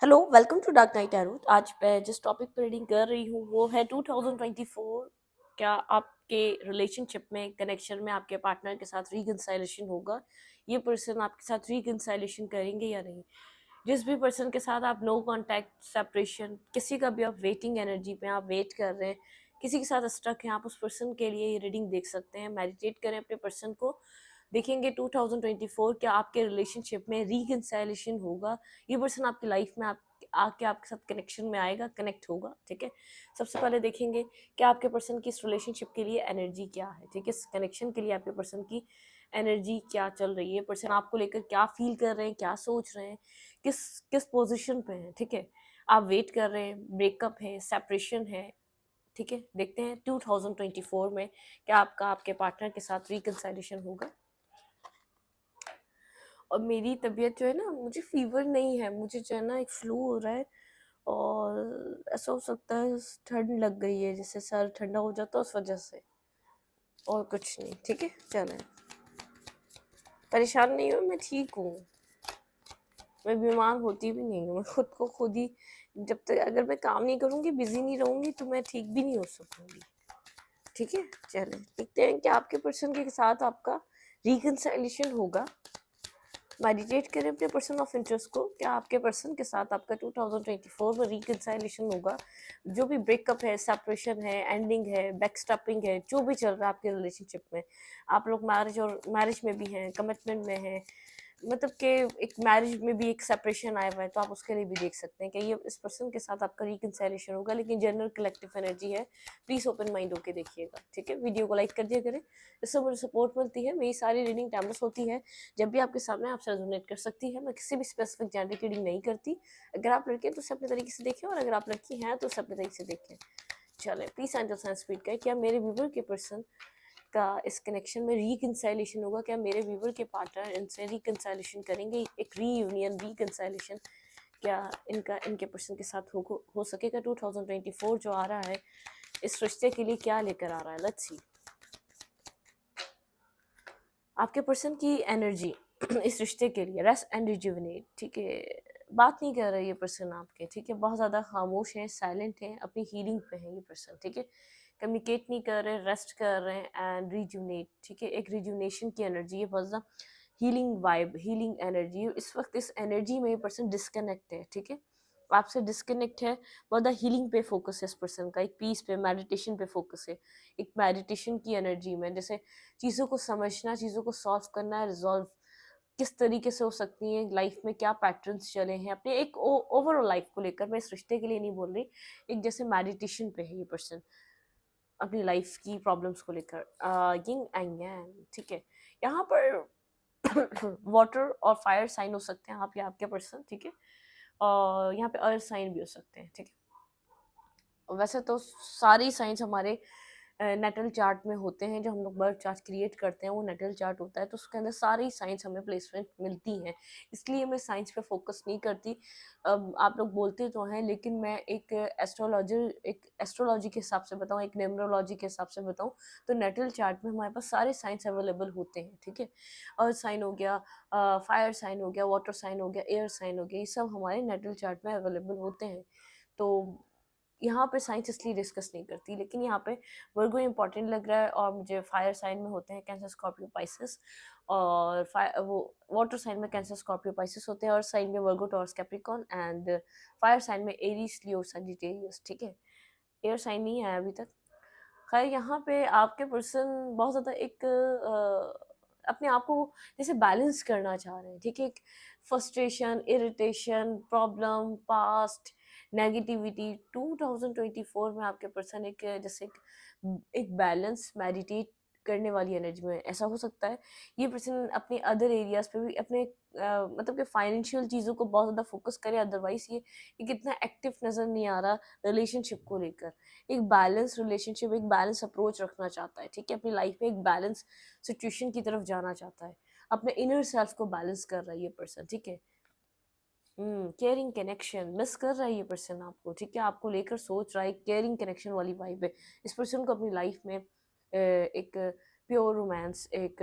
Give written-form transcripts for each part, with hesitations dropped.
Hello, welcome to Dark Night Tarot. आज मैं जिस टॉपिक पर रीडिंग कर रही हूँ वो है 2024। क्या आपके रिलेशनशिप में, कनेक्शन में आपके पार्टनर के साथ रिकंसाइलेशन होगा? ये पर्सन आपके साथ रिकंसाइलेशन करेंगे या नहीं? जिस भी पर्सन के साथ आप नो कांटेक्ट, सेपरेशन, किसी का भी आप वेटिंग एनर्जी में आप वेट कर रहे हैं, किसी के साथ स्टक हैं, आप उस पर्सन के लिए ये रीडिंग देख सकते हैं। मेडिटेट करें अपने पर्सन को, देखेंगे 2024 क्या आपके रिलेशनशिप में रिकंसाइलेशन होगा। ये पर्सन आपकी लाइफ में आप आके आपके साथ कनेक्शन में आएगा, कनेक्ट होगा। ठीक है, सबसे पहले देखेंगे कि आपके पर्सन की इस रिलेशनशिप के लिए एनर्जी क्या है। ठीक है, इस कनेक्शन के लिए आपके पर्सन की एनर्जी क्या चल रही है, पर्सन आपको लेकर क्या फील कर रहे हैं, क्या सोच रहे हैं, किस किस पोजिशन पे हैं। ठीक है, आप वेट कर रहे हैं, ब्रेकअप है, सेपरेशन है। ठीक है, देखते हैं 2024 में क्या आपका आपके पार्टनर के साथ रिकंसाइलेशन होगा। और मेरी तबीयत जो है ना, मुझे फीवर नहीं है, मुझे जो है ना एक फ्लू हो रहा है। और ऐसा हो सकता है ठंड लग गई है, जैसे सर ठंडा हो जाता है उस वजह से, और कुछ नहीं। ठीक है, चलें, परेशान नहीं हूँ, मैं ठीक हूँ। मैं बीमार होती भी नहीं हूँ, मैं खुद को खुद ही, जब तक अगर मैं काम नहीं करूँगी, बिजी नहीं रहूँगी, तो मैं ठीक भी नहीं हो सकूँगी। ठीक है, चलें देखते हैं कि आपके पर्सन के साथ आपका रिकंसाइलेशन होगा। मेडिटेट करें अपने पर्सन ऑफ इंटरेस्ट को, क्या आपके पर्सन के साथ आपका 2024 में रिकंसाइलेशन होगा। जो भी ब्रेकअप है, सेपरेशन है, एंडिंग है, बैकस्टैपिंग है, जो भी चल रहा है आपके रिलेशनशिप में, आप लोग मैरिज में भी हैं, कमिटमेंट में हैं, मतलब कि एक मैरिज में भी एक सेपरेशन आया हुआ है, तो आप उसके लिए भी देख सकते हैं कि ये इस पर्सन के साथ आपका रिकंसाइलेशन होगा। लेकिन जनरल कलेक्टिव एनर्जी है, प्लीज़ ओपन माइंड होके देखिएगा। ठीक है, वीडियो को लाइक कर दिया करें, इससे मुझे सपोर्ट मिलती है। मेरी सारी रीडिंग टाइमलेस होती है, जब भी आपके सामने आपसे रेजोनेट कर सकती है। मैं किसी भी स्पेसिफिक जेंडर की रीडिंग नहीं करती। अगर आप लड़के हैं तो उसे अपने तरीके से देखें, और अगर आप लड़की हैं तो उसे अपने तरीके से देखें। चलें, प्लीज एंजल साइंस स्पीड करें, क्या मेरे व्यूवर के पर्सन का इस कनेक्शन में रिकंसाइलेशन होगा? क्या मेरे व्यूवर के पार्टनर इनसे रिकंसाइलेशन करेंगे? एक रीयूनियन, रिकंसाइलेशन क्या इनके पर्सन के साथ हो सकेगा? 2024 जो आ रहा है इस रिश्ते के लिए क्या लेकर आ रहा है? लेट्स सी आपके पर्सन की एनर्जी इस रिश्ते के लिए। Rest and rejuvenate. ठीक है, बात नहीं कर रहा है ये पर्सन आपके। ठीक है, बहुत ज़्यादा खामोश है, साइलेंट है, अपनी हीलिंग पे है ये पर्सन। ठीक है, कम्युनिकेट नहीं कर रहे, रेस्ट कर रहे हैं एंड रिजुविनेट। ठीक है, एक रिजुविनेशन की एनर्जी है, बहुत ज़्यादा हीलिंग वाइब, हीलिंग एनर्जी। इस वक्त इस एनर्जी में ये पर्सन डिस्कनेक्ट है। ठीक है, आपसे डिस्कनेक्ट है, बहुत ज़्यादा हीलिंग पे फोकस है इस पर्सन का, एक पीस पे, मेडिटेशन पे फोकस है। एक मेडिटेशन की एनर्जी में, जैसे चीज़ों को समझना, चीज़ों को सॉल्व करना, रिजॉल्व किस तरीके से हो सकती हैं लाइफ में, क्या पैटर्न्स चले हैं अपने एक ओवरऑल लाइफ को लेकर। मैं इस रिश्ते के लिए नहीं बोल रही, एक जैसे मेडिटेशन पे है ये पर्सन अपनी लाइफ की प्रॉब्लम्स को लेकर। Yin and yang. ठीक है, यहाँ पर वाटर और फायर साइन हो सकते हैं आप या आपके पर्सन। ठीक है, और यहाँ पे अर्थ साइन भी हो सकते हैं। ठीक है, वैसे तो सारी साइंस हमारे नेटल चार्ट में होते हैं। जो हम लोग बर्थ चार्ट क्रिएट करते हैं वो नेटल चार्ट होता है, तो उसके अंदर सारी साइंस हमें प्लेसमेंट मिलती हैं। इसलिए मैं साइंस पे फोकस नहीं करती। आप लोग बोलते तो हैं, लेकिन मैं एक एस्ट्रोलॉजी के हिसाब से बताऊँ, एक न्यूमरोलॉजी के हिसाब से बताऊँ, तो नेटल चार्ट में हमारे पास सारे साइंस अवेलेबल होते हैं। ठीक है, अर्थ साइन हो गया, फायर साइन हो गया, वाटर साइन हो गया, एयर साइन हो गया, ये सब हमारे नेटल चार्ट में अवेलेबल होते हैं। तो यहाँ पे साइंस इसलिए डिस्कस नहीं करती। लेकिन यहाँ पे वर्गो इंपॉर्टेंट लग रहा है, और मुझे फायर साइन में होते हैं कैंसर, स्कॉर्पियो, पाइसेस, और वो वाटर साइन में कैंसर, स्कॉर्पियो, पाइसेस होते हैं, और साइन में Virgo, Taurus, Capricorn, and fire sign में एरीज, लियो, सजिटेरियस। ठीक है, एयर साइन नहीं है अभी तक। खैर, यहाँ पे आपके पर्सन बहुत ज़्यादा एक अपने आप को जैसे बैलेंस करना चाह रहे हैं। ठीक है, एक frustration, irritation, problem, past, negativity. 2024 में आपके पर्सन एक जैसे एक बैलेंस मेडिटेट करने वाली एनर्जी में। ऐसा हो सकता है ये पर्सन अपने अदर एरियाज पे भी अपने मतलब कि फाइनेंशियल चीज़ों को बहुत ज़्यादा फोकस करे। अदरवाइज ये कितना एक्टिव नज़र नहीं आ रहा रिलेशनशिप को लेकर। एक बैलेंस रिलेशनशिप, एक बैलेंस अप्रोच रखना चाहता है। ठीक है, अपनी लाइफ में एक बैलेंस सिचुएशन की तरफ जाना चाहता है, अपने इनर सेल्फ को बैलेंस कर रहा है ये पर्सन। ठीक है, केयरिंग कनेक्शन मिस कर रहा है ये पर्सन आपको। ठीक है, आपको लेकर सोच रहा है, केयरिंग कनेक्शन वाली वाइब है। इस पर्सन को अपनी लाइफ में एक प्योर रोमांस, एक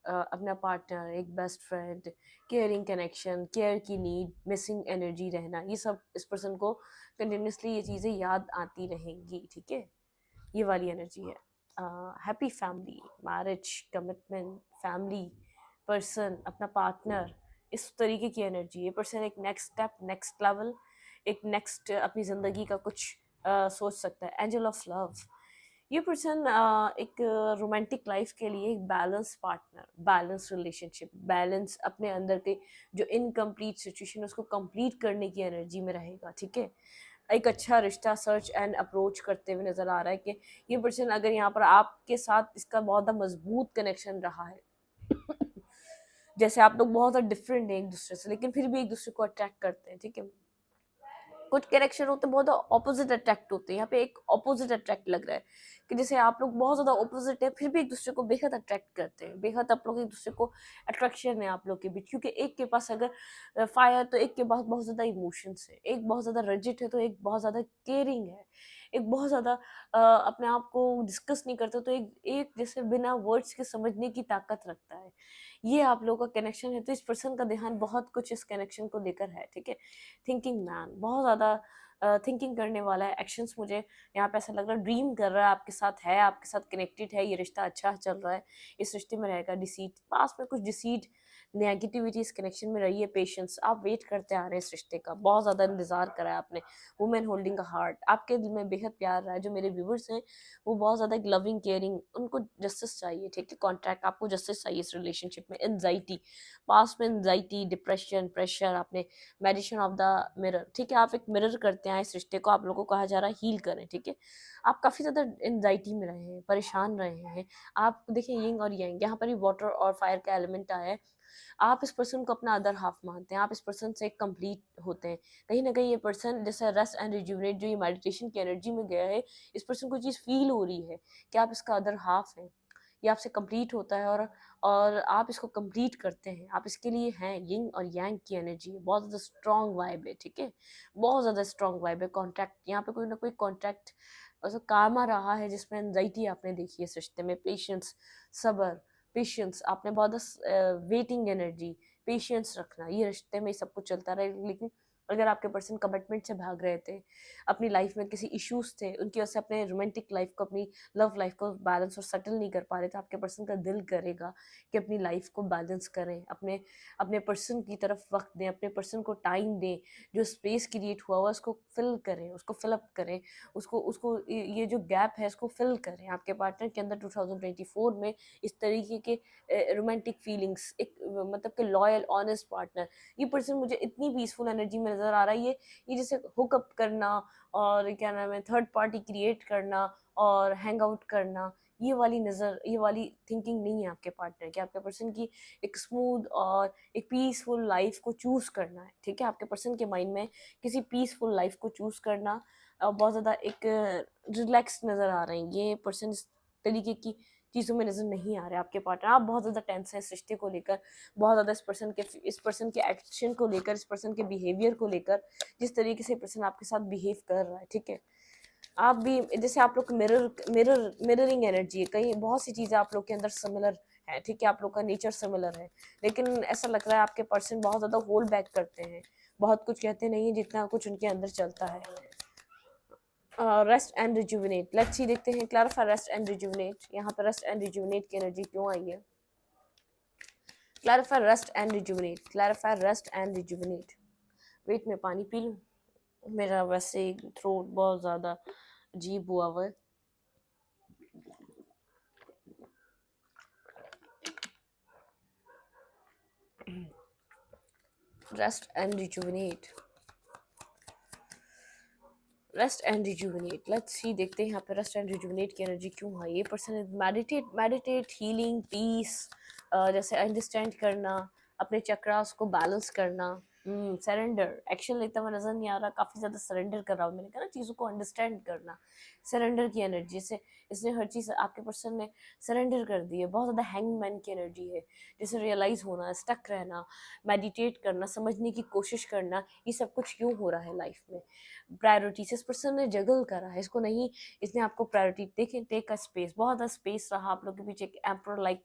अपना पार्टनर, एक best friend, caring connection, care की नीड, मिसिंग एनर्जी रहना, ये सब इस पर्सन को कंटिन्यूसली ये चीज़ें याद आती रहेंगी, ठीक है। ये वाली एनर्जी है। Happy family, marriage, commitment, family, person, अपना पार्टनर, इस तरीके की एनर्जी। ये पर्सन एक नेक्स्ट स्टेप, नेक्स्ट लेवल, एक नेक्स्ट अपनी ज़िंदगी का कुछ सोच सकता है। एंजल ऑफ लव, ये पर्सन एक रोमांटिक लाइफ के लिए एक balance partner, balance relationship, balance अपने अंदर के जो इनकम्प्लीट सिचुएशन उसको कंप्लीट करने की एनर्जी में रहेगा, ठीक है। एक अच्छा रिश्ता सर्च एंड अप्रोच करते हुए नज़र आ रहा है कि ये पर्सन अगर यहाँ पर आपके साथ इसका बहुत ज़्यादा मजबूत कनेक्शन रहा है जैसे आप लोग बहुत ज़्यादा डिफरेंट हैं एक दूसरे से, लेकिन फिर भी एक दूसरे को अट्रैक्ट करते हैं, ठीक है। कुछ कनेक्शन होते हैं बहुत ऑपोजिट अट्रैक्ट होते हैं, यहाँ पे एक ऑपोजिट अट्रैक्ट लग रहा है कि जैसे आप लोग बहुत ज़्यादा ऑपोजिट है, फिर भी एक दूसरे को बेहद अट्रैक्ट करते हैं, बेहद आप लोग एक दूसरे को अट्रैक्शन है आप लोग के बीच, क्योंकि एक के पास अगर फायर तो एक के पास बहुत ज़्यादा इमोशंस है, एक बहुत ज़्यादा रजिट है तो एक बहुत ज़्यादा केयरिंग है, एक बहुत ज़्यादा अपने आप को डिस्कस नहीं करते तो एक एक जैसे बिना वर्ड्स के समझने की ताकत रखता है। ये आप लोगों का कनेक्शन है, तो इस पर्सन का ध्यान बहुत कुछ इस कनेक्शन को लेकर है, ठीक है। थिंकिंग मैन, बहुत ज़्यादा थिंकिंग करने वाला है, एक्शंस मुझे यहाँ पे ऐसा लग रहा है ड्रीम कर रहा है, आपके साथ है, आपके साथ कनेक्टेड है, ये रिश्ता अच्छा चल रहा है, इस रिश्ते में रहेगा। डिसीट, पास में कुछ डिसीट नेगेटिविटी इस कनेक्शन में रही है। पेशेंस, आप वेट करते आ रहे हैं इस रिश्ते का, बहुत ज़्यादा इंतजार करा है आपने। वुमेन होल्डिंग अ हार्ट, आपके दिल में बेहद प्यार रहा है। जो मेरे व्यूवर्स हैं वो बहुत ज़्यादा एक लविंग केयरिंग, उनको जस्टिस चाहिए, ठीक है। कॉन्ट्रैक्ट, आपको जस्टिस चाहिए इस रिलेशनशिप में। एनजाइटी, पास में एनजाइटी, डिप्रेशन, प्रेशर, आपने मैडिशन ऑफ द मिरर, ठीक है। आप एक मिरर करते हैं इस रिश्ते को, आप लोगों को कहा जा रहा है हील करें, ठीक है। आप काफ़ी ज़्यादा एनजाइटी में रहे हैं, परेशान रहे हैं। आप देखिए यिंग और यांग, यहाँ पर भी वाटर और फायर का एलिमेंट आया है। आप इस पर्सन को अपना अदर हाफ मानते हैं, आप इस पर्सन से कंप्लीट होते हैं। कहीं ना कहीं ये पर्सन जैसे रेस्ट एंड रिजुवनेट, जो ये मेडिटेशन की एनर्जी में गया है, इस पर्सन को चीज़ फील हो रही है कि आप इसका अदर हाफ हैं, ये आपसे कंप्लीट होता है और आप इसको कंप्लीट करते हैं, आप इसके लिए हैं। यिंग और यांग की एनर्जी बहुत ज़्यादा स्ट्रॉन्ग वाइब है, ठीक है। बहुत ज़्यादा स्ट्रॉन्ग वाइब है। कॉन्ट्रैक्ट, यहाँ पे कोई ना कोई कॉन्ट्रैक्ट ऐसा काम आ रहा है जिसमें एनजाइटी आपने देखी है इस रिश्ते में। पेशेंस, सबर, पेशेंस, आपने बहुत वेटिंग एनर्जी, पेशेंस रखना, ये रिश्ते में सब कुछ चलता रहे। लेकिन अगर आपके पर्सन कमिटमेंट से भाग रहे थे, अपनी लाइफ में किसी इश्यूज थे, उनकी वजह से अपने रोमांटिक लाइफ को, अपनी लव लाइफ को बैलेंस और सेटल नहीं कर पा रहे थे, आपके पर्सन का दिल करेगा कि अपनी लाइफ को बैलेंस करें, अपने अपने पर्सन की तरफ वक्त दें, अपने पर्सन को टाइम दें, जो स्पेस क्रिएट हुआ हुआ उसको फिल करें, उसको फिलअप करें, उसको उसको ये जो गैप है इसको फिल करें। आपके पार्टनर के अंदर 2024 में इस तरीके के रोमांटिक फीलिंग्स, एक मतलब कि लॉयल ऑनेस्ट पार्टनर, ये पर्सन मुझे इतनी पीसफुल एनर्जी में नज़र आ रहा है। ये जैसे हुकअप करना और क्या नाम है, थर्ड पार्टी क्रिएट करना और हैंग आउट करना, ये वाली थिंकिंग नहीं है आपके पार्टनर की। आपके पर्सन की एक स्मूथ और एक पीसफुल लाइफ को चूज करना है, ठीक है। आपके पर्सन के माइंड में किसी पीसफुल लाइफ को चूज करना बहुत ज़्यादा एक रिलैक्स नज़र आ रहे हैं। ये पर्सन इस तरीके की चीज़ों में नज़र नहीं आ रहे आपके पार्टनर। आप बहुत ज़्यादा टेंस हैं इस रिश्ते को लेकर, बहुत ज़्यादा इस पर्सन के एक्शन को लेकर, इस पर्सन के बिहेवियर को लेकर, जिस तरीके से पर्सन आपके साथ बिहेव कर रहा है, ठीक है। आप भी जैसे आप लोग मिररिंग एनर्जी है, कहीं बहुत सी चीज़ें आप लोग के अंदर सिमिलर है, ठीक है। आप लोग का नेचर सिमिलर है, लेकिन ऐसा लग रहा है आपके पर्सन बहुत ज़्यादा होल्ड बैक करते हैं, बहुत कुछ कहते नहीं है जितना कुछ उनके अंदर चलता है। Rest and rejuvenate, let's see, देखते हैं क्लैरिफाई रेस्ट एंड रिजुविनेट। यहाँ पर रेस्ट एंड रिजुविनेट की एनर्जी क्यों आई है? Clarify rest and rejuvenate, clarify rest and rejuvenate. वेट में पानी पी लूँ, मेरा वैसे थ्रोट बहुत ज़्यादा अजीब हुआ हुआ है। Rest and rejuvenate, rest and rejuvenate, let's see, देखते हैं यहाँ पे रेस्ट एंड रिजुविनेट की एनर्जी क्यों है। ये पर्सन मेडिटेट, हीलिंग, पीस, जैसे अंडरस्टैंड करना, अपने चक्रास को बैलेंस करना, सरेंडर, एक्शन लेता हुआ नजर नहीं आ रहा, काफी ज्यादा सरेंडर कर रहा हूँ, मैंने कहा ना चीजों को अंडरस्टैंड करना, सरेंडर की एनर्जी से इसने हर चीज आपके पर्सन ने सरेंडर कर दी है। बहुत ज्यादा हैंगमैन की एनर्जी है, जैसे रियलाइज होना, स्टक रहना, मेडिटेट करना, समझने की कोशिश करना, ये सब कुछ क्यों हो रहा है लाइफ में। प्रायोरिटी इस पर्सन ने जगल करा है इसको नहीं, इसने आपको प्रायोरिटी देखें, टेक अ स्पेस, बहुत ज्यादा स्पेस रहा आप लोग के पीछे, एक एम्पर like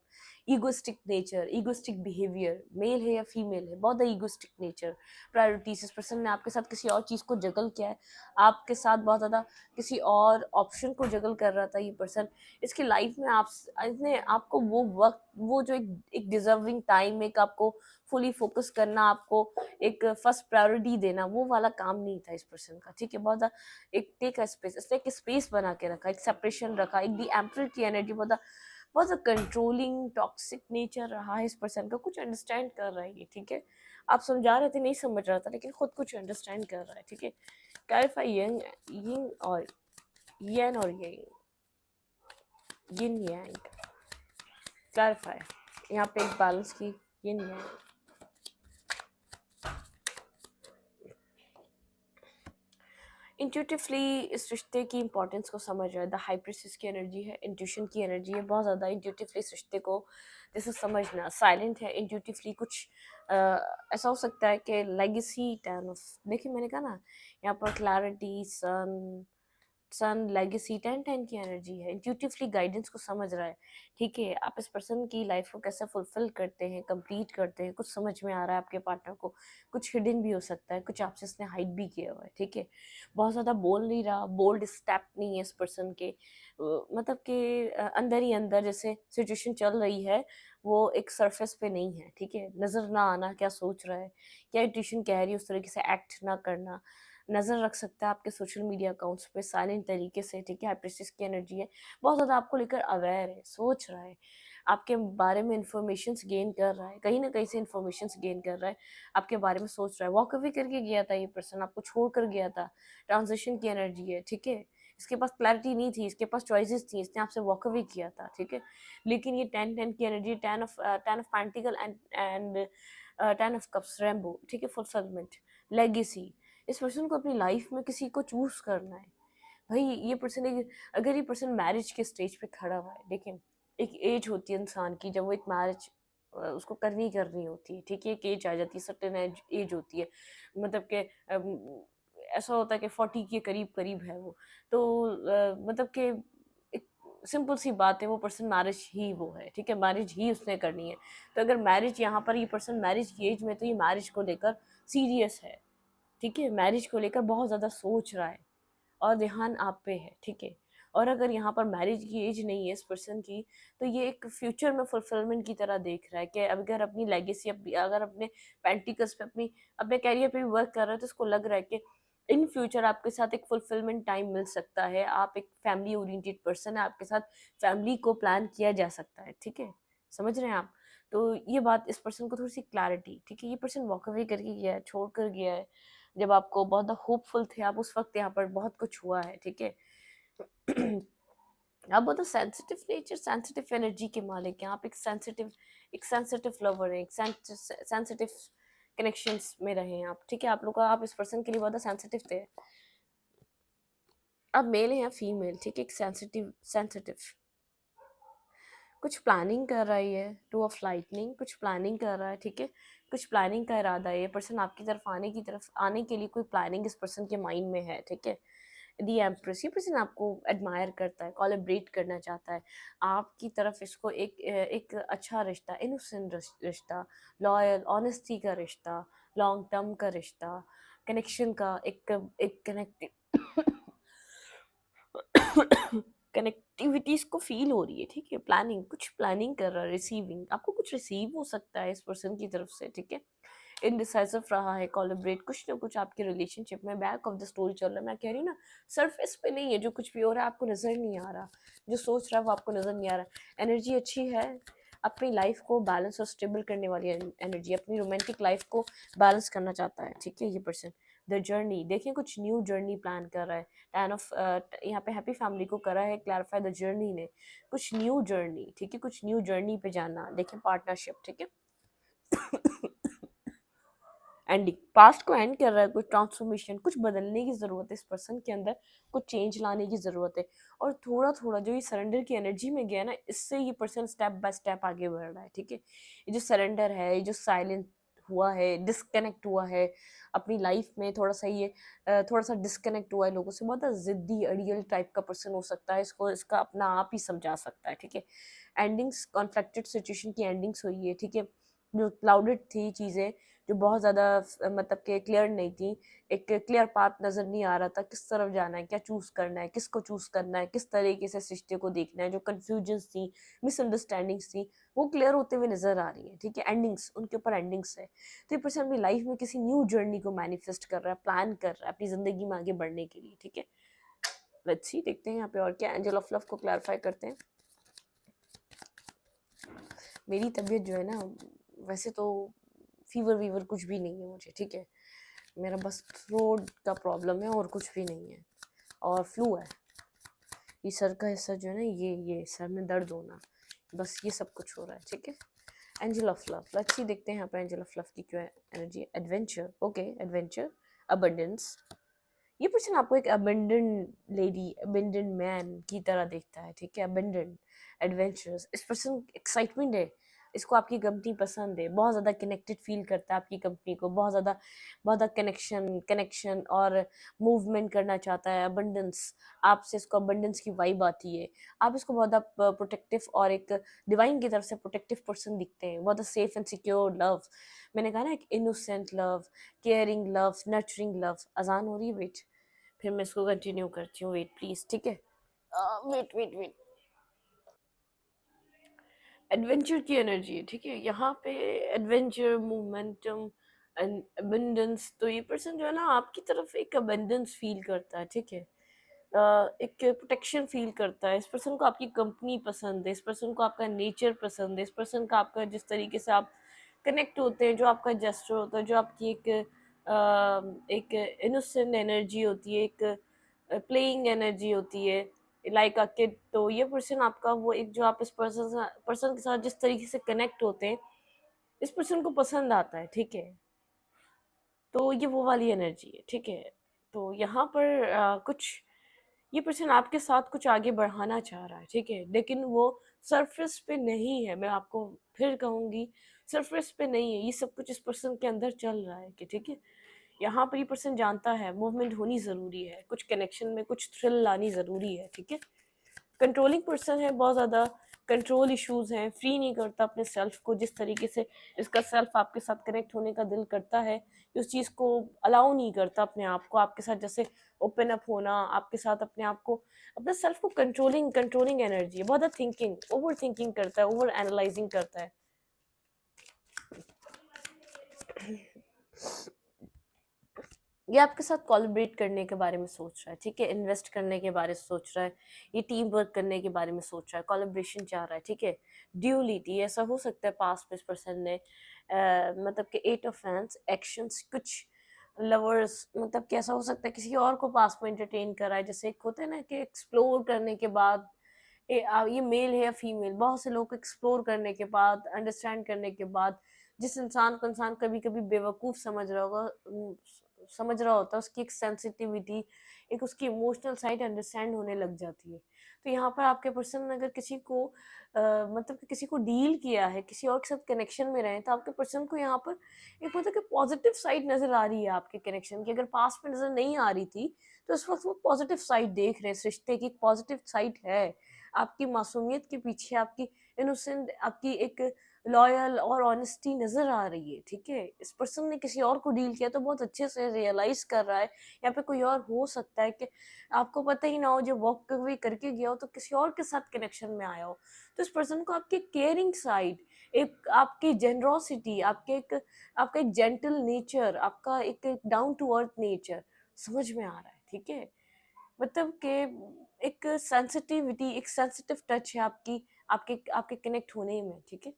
egoistic nature, egoistic behaviour, male है या फीमेल है, बहुत ईगोस्टिक नेचर, प्रायोरिटीज, इस पर्सन ने आपके साथ किसी और चीज़ को जगल किया है, आपके साथ बहुत ज़्यादा किसी और ऑप्शन को जगल कर रहा था ये पर्सन। इसकी लाइफ में आप, इसने आपको वो वक्त, वो जो एक डिजर्विंग टाइम, एक आपको फुली फोकस करना, आपको एक फर्स्ट प्रायोरिटी देना, वो वाला काम नहीं था इस पर्सन का, ठीक है। बहुत ज़्यादा एक टेक अ स्पेस, इसने एक स्पेस बना के रखा, एक सेपरेशन रखा, एक दी एम्परर की एनर्जी, बहुत कंट्रोलिंग टॉक्सिक नेचर रहा है इस पर्सन का, कुछ अंडरस्टैंड कर रहा है ये, ठीक है। आप समझा रहे थे नहीं समझ रहा था, लेकिन खुद कुछ अंडरस्टैंड कर रहा है, ठीक है। क्लैरिफाई यंग यिंग और येन और यिन यांग, क्लैरिफाई यहाँ पे एक बैलेंस की यिन यांग। इंट्यूटिवली इस रिश्ते की इंपॉर्टेंस को समझ रहा है, द हाई प्रिंसेस की एनर्जी है, इंट्यूशन की एनर्जी है, बहुत ज़्यादा इंट्यूटिवली इस रिश्ते को जैसे समझना, साइलेंट है इंट्यूटिवली, कुछ ऐसा हो सकता है कि लेगेसी टर्न ऑफ, देखिए मैंने कहा ना यहाँ पर क्लैरिटी, सन लेगेसी, 10-10 की एनर्जी है, इंट्यूटिवली गाइडेंस को समझ रहा है, ठीक है। आप इस पर्सन की लाइफ को कैसे फुलफिल करते हैं, कंप्लीट करते हैं, कुछ समझ में आ रहा है आपके पार्टनर को, कुछ हिडन भी हो सकता है, कुछ आपसे इसने हाइड भी किया हुआ है, ठीक है। बहुत ज़्यादा बोल नहीं रहा, बोल्ड स्टेप नहीं है इस पर्सन के, मतलब कि अंदर ही अंदर जैसे सिचुएशन चल रही है, वो एक सरफेस पे नहीं है, ठीक है। नज़र ना आना क्या सोच रहा है, क्या इंट्यूशन कह रही है, उस तरीके से एक्ट ना करना, नज़र रख सकता है आपके सोशल मीडिया अकाउंट्स पे साइलेंट तरीके से, ठीक है। हाइप्रिस्टिस की एनर्जी है, बहुत ज़्यादा आपको लेकर अवेयर है, सोच रहा है, आपके बारे में इन्फॉर्मेशन गेन कर रहा है, कहीं ना कहीं से इन्फॉर्मेशन गेन कर रहा है, आपके बारे में सोच रहा है। वॉक अवे करके गया था ये पर्सन, आपको छोड़ कर गया था, ट्रांजिशन की एनर्जी है, ठीक है। इसके पास क्लैरिटी नहीं थी, इसके पास चॉइसेस थी, इसने आपसे वॉक अवे किया था, ठीक है। लेकिन ये 10-10 की energy, ten of pentacle and 10 of cups, rainbow, ठीक है। फुलफिलमेंट, लेगेसी, इस पर्सन को अपनी लाइफ में किसी को चूज करना है भाई। ये पर्सन अगर ये पर्सन मैरिज के स्टेज पे खड़ा हुआ है, देखिए एक एज होती है इंसान की जब वो एक मैरिज उसको करनी होती है, ठीक है। एक एज आ जाती है, सर्टेन एज होती है, मतलब कि ऐसा होता है कि 40 के करीब करीब है वो, तो मतलब कि एक सिंपल सी बात है, वो पर्सन मैरिज ही वो है, ठीक है, मैरिज ही उसने करनी है। तो अगर मैरिज यहाँ पर ये पर्सन मैरिज की एज में, तो ये मैरिज को लेकर सीरियस है, ठीक है। मैरिज को लेकर बहुत ज़्यादा सोच रहा है और ध्यान आप पे है, ठीक है। और अगर यहाँ पर मैरिज की एज नहीं है इस पर्सन की, तो ये एक फ्यूचर में फुलफिलमेंट की तरह देख रहा है कि अगर अपनी लेगेसी, अगर अपने पेंटिकल्स पे, अपने कैरियर पे भी वर्क कर रहा है, तो इसको लग रहा है कि इन फ्यूचर आपके साथ एक फुलफिलमेंट टाइम मिल सकता है, आप एक फैमिली ओरिएंटेड पर्सन है, आपके साथ फैमिली को प्लान किया जा सकता है, ठीक है। समझ रहे हैं आप। तो ये बात इस पर्सन को थोड़ी सी क्लैरिटी, ठीक है। ये पर्सन वॉक अवे करके गया है, छोड़ कर गया है, जब आपको बहुत होपफुल थे आप, उस वक्त यहाँ पर बहुत कुछ हुआ है, ठीक है। आप बहुत सेंसिटिव नेचर, सेंसिटिव एनर्जी के मालिक हैं आप, एक सेंसिटिव लवर हैं, एक सेंसिटिव कनेक्शंस में रहे हैं आप, ठीक है। आप लोग का, आप इस पर्सन के लिए बहुत सेंसिटिव थे। अब मेल है या फीमेल, ठीक है, एक सेंसिटिव सेंसिटिव, कुछ प्लानिंग कर रही है, 2 ऑफ लाइटनिंग, कुछ प्लानिंग कर रहा है, ठीक है। कुछ प्लानिंग का इरादा है, ये पर्सन आपकी तरफ आने के लिए कोई प्लानिंग इस पर्सन के माइंड में है, ठीक है। दी एम्प्रेस, ये पर्सन आपको एडमायर करता है, कोलैबोरेट करना चाहता है आपकी तरफ, इसको एक अच्छा रिश्ता, इनोसेंट रिश्ता, लॉयल ऑनेस्टी का रिश्ता, लॉन्ग टर्म का रिश्ता, कनेक्शन का एक कनेक्ट कनेक्टिविटीज को फील हो रही है, ठीक है। प्लानिंग, कुछ प्लानिंग कर रहा है, रिसीविंग, आपको कुछ रिसीव हो सकता है इस पर्सन की तरफ से, ठीक है। इनडिसाइसिव रहा है, कोलैबोरेट, कुछ ना कुछ आपके रिलेशनशिप में बैक ऑफ द स्टोरी चल रहा है, मैं कह रही हूँ ना, सरफेस पे नहीं है, जो कुछ भी हो रहा है आपको नजर नहीं आ रहा, जो सोच रहा है वो आपको नजर नहीं आ रहा। एनर्जी अच्छी है, अपनी लाइफ को बैलेंस और स्टेबल करने वाली एनर्जी, अपनी रोमांटिक लाइफ को बैलेंस करना चाहता है, ठीक है। ये पर्सन द जर्नी, देखिए कुछ न्यू जर्नी प्लान कर रहा है, टैन ऑफ यहाँ पे हैप्पी फैमिली को करा है क्लैरिफाई, द जर्नी ने, कुछ न्यू जर्नी, ठीक है, कुछ न्यू जर्नी पे जाना, देखिए पार्टनरशिप, ठीक है। एंडिंग, पास्ट को एंड कर रहा है, कुछ ट्रांसफॉर्मेशन, कुछ बदलने की ज़रूरत है इस पर्सन के अंदर, कुछ चेंज लाने की ज़रूरत है। और थोड़ा थोड़ा जो ये सरेंडर की एनर्जी में गया ना, इससे ये पर्सन स्टेप बाय स्टेप आगे बढ़ रहा है, ठीक है। ये जो सरेंडर है, ये जो साइलेंट हुआ है, डिस्कनेक्ट हुआ है अपनी लाइफ में, थोड़ा सा ये थोड़ा सा डिस्कनेक्ट हुआ है लोगों से, बहुत ज़िद्दी अड़ियल टाइप का पर्सन हो सकता है, इसको इसका अपना आप ही समझा सकता है, ठीक है। एंडिंग्स, कॉन्फ्लिक्टेड सिचुएशन की एंडिंग्स हुई है, ठीक है। जो क्लाउडेड थी चीज़ें, जो बहुत ज़्यादा मतलब कि क्लियर नहीं थी, एक क्लियर पाथ नज़र नहीं आ रहा था, किस तरफ जाना है, क्या चूज़ करना है, किसको चूज़ करना है, किस तरीके से इस रिश्ते को देखना है, जो कन्फ्यूजन्स थी, मिसअंडरस्टैंडिंग्स थी, वो क्लियर होते हुए नज़र आ रही है, ठीक है। एंडिंग्स, उनके ऊपर एंडिंग्स है। तो ये पर्सन अपनी लाइफ में किसी न्यू जर्नी को मैनिफेस्ट कर रहा है, प्लान कर रहा है अपनी ज़िंदगी में आगे बढ़ने के लिए, ठीक है। लेट्स सी, देखते हैं यहाँ पे और क्या एंजल ऑफ लव को क्लैरिफाई करते हैं। मेरी तबीयत जो है ना, वैसे तो फीवर वीवर कुछ भी नहीं है मुझे, ठीक है। मेरा बस थ्रोट का प्रॉब्लम है और कुछ भी नहीं है, और फ्लू है। ये सर का हिस्सा जो है ना, ये सर में दर्द होना, बस ये सब कुछ हो रहा है, ठीक है। Angel of love, let's see, देखते हैं यहाँ पे एंजल ऑफ लव की क्या energy. Adventure, okay, adventure, abundance. ये पर्सन आपको एक अबेंडेंड लेडी, अबेंडेंड मैन की तरह देखता है, ठीक है। अबेंडेंड, एडवेंचरस, इस पर्सन एक्साइटमेंट है, इसको आपकी कंपनी पसंद है, बहुत ज़्यादा कनेक्टेड फील करता है आपकी कंपनी को, बहुत ज़्यादा कनेक्शन कनेक्शन और मूवमेंट करना चाहता है। अबंडेंस, आपसे इसको अबंडेंस की वाइब आती है, आप इसको बहुत ज़्यादा प्रोटेक्टिव और एक डिवाइन की तरफ से प्रोटेक्टिव पर्सन दिखते हैं, बहुत सेफ एंड सिक्योर लव। मैंने कहा ना, एक innocent love, caring love, nurturing love. अजान हो रही है, वेट, फिर मैं इसको कंटिन्यू करती हूँ, वेट प्लीज, ठीक है। वेट वेट वेट, एडवेंचर की एनर्जी है, ठीक है। यहाँ पे एडवेंचर, मोमेंटम एंड अबंडेंस। तो ये पर्सन जो है ना, आपकी तरफ एक अबंडेंस फील करता है, ठीक है। एक प्रोटेक्शन फील करता है। इस पर्सन को आपकी कंपनी पसंद है, इस पर्सन को आपका नेचर पसंद है, इस पर्सन का आपका जिस तरीके से आप कनेक्ट होते हैं, जो आपका जेस्चर होता है, जो आपकी एक इनोसेंट एनर्जी होती है, एक प्लेइंग एनर्जी होती है, लाइक अ किड। तो ये पर्सन आपका वो एक, जो आप इस पर्सन के साथ जिस तरीके से कनेक्ट होते हैं, इस पर्सन को पसंद आता है, ठीक है। तो ये वो वाली एनर्जी है, ठीक है। तो यहाँ पर कुछ ये पर्सन आपके साथ कुछ आगे बढ़ाना चाह रहा है, ठीक है, लेकिन वो सरफेस पे नहीं है। मैं आपको फिर कहूँगी, सरफेस पे नहीं है, ये सब कुछ इस पर्सन के अंदर चल रहा है, कि ठीक है। यहाँ पर ये पर्सन जानता है मूवमेंट होनी ज़रूरी है, कुछ कनेक्शन में कुछ थ्रिल लानी ज़रूरी है, ठीक है। कंट्रोलिंग पर्सन है, बहुत ज़्यादा कंट्रोल इश्यूज हैं, फ्री नहीं करता अपने सेल्फ को, जिस तरीके से इसका सेल्फ आपके साथ कनेक्ट होने का दिल करता है, उस चीज़ को अलाउ नहीं करता अपने आप को आपके साथ जैसे ओपन अप होना, आपके साथ अपने आप को, अपने सेल्फ को कंट्रोलिंग कंट्रोलिंग एनर्जी है, बहुत ज़्यादा थिंकिंग, ओवर थिंकिंग करता है, ओवर एनालाइजिंग करता है। ये आपके साथ कोलैबोरेट करने के बारे में सोच रहा है, ठीक है, इन्वेस्ट करने के बारे में सोच रहा है, ये टीम वर्क करने के बारे में सोच रहा है, कोलैबोरेशन चाह रहा है, ठीक है। ड्यूलिटी, ऐसा हो सकता है पास्ट में इस पर्सन ने मतलब कि 8 ऑफ हैंड्स, एक्शंस, कुछ लवर्स, मतलब कि ऐसा हो सकता है किसी और को पास्ट में एंटरटेन करा है, जैसे एक होता है ना कि एक्सप्लोर करने के बाद, ये मेल है या फीमेल, बहुत से लोग एक्सप्लोर करने के बाद, अंडरस्टैंड करने के बाद, जिस इंसान को इंसान कभी कभी बेवकूफ़ समझ रहा होगा, समझ रहा होता है, उसकी एक सेंसिटिविटी, एक उसकी इमोशनल साइड अंडरस्टैंड होने लग जाती है। तो यहाँ पर आपके पर्सन ने अगर किसी को मतलब कि किसी को डील किया है, किसी और के साथ कनेक्शन में रहे, तो आपके पर्सन को यहाँ पर एक मतलब कि पॉजिटिव साइड नज़र आ रही है आपके कनेक्शन की। अगर पास में नज़र नहीं आ रही थी, तो इस वक्त वो पॉजिटिव साइड देख रहे हैं, इस रिश्ते की एक पॉजिटिव साइड है। आपकी मासूमियत के पीछे, आपकी इनोसेंट, आपकी एक लॉयल और ऑनेस्टी नज़र आ रही है, ठीक है। इस पर्सन ने किसी और को डील किया तो बहुत अच्छे से रियलाइज कर रहा है, यहाँ पे कोई और हो सकता है कि आपको पता ही ना हो, जो वॉक अवे करके गया हो तो किसी और के साथ कनेक्शन में आया हो। तो इस पर्सन को आपकी केयरिंग साइड, एक आपकी जेनरोसिटी, आपका एक जेंटल नेचर, आपका एक डाउन टू अर्थ नेचर समझ में आ रहा है, ठीक है। मतलब कि एक सेंसिटिविटी, एक सेंसिटिव टच है आपकी, आपके आपके कनेक्ट होने में, ठीक है।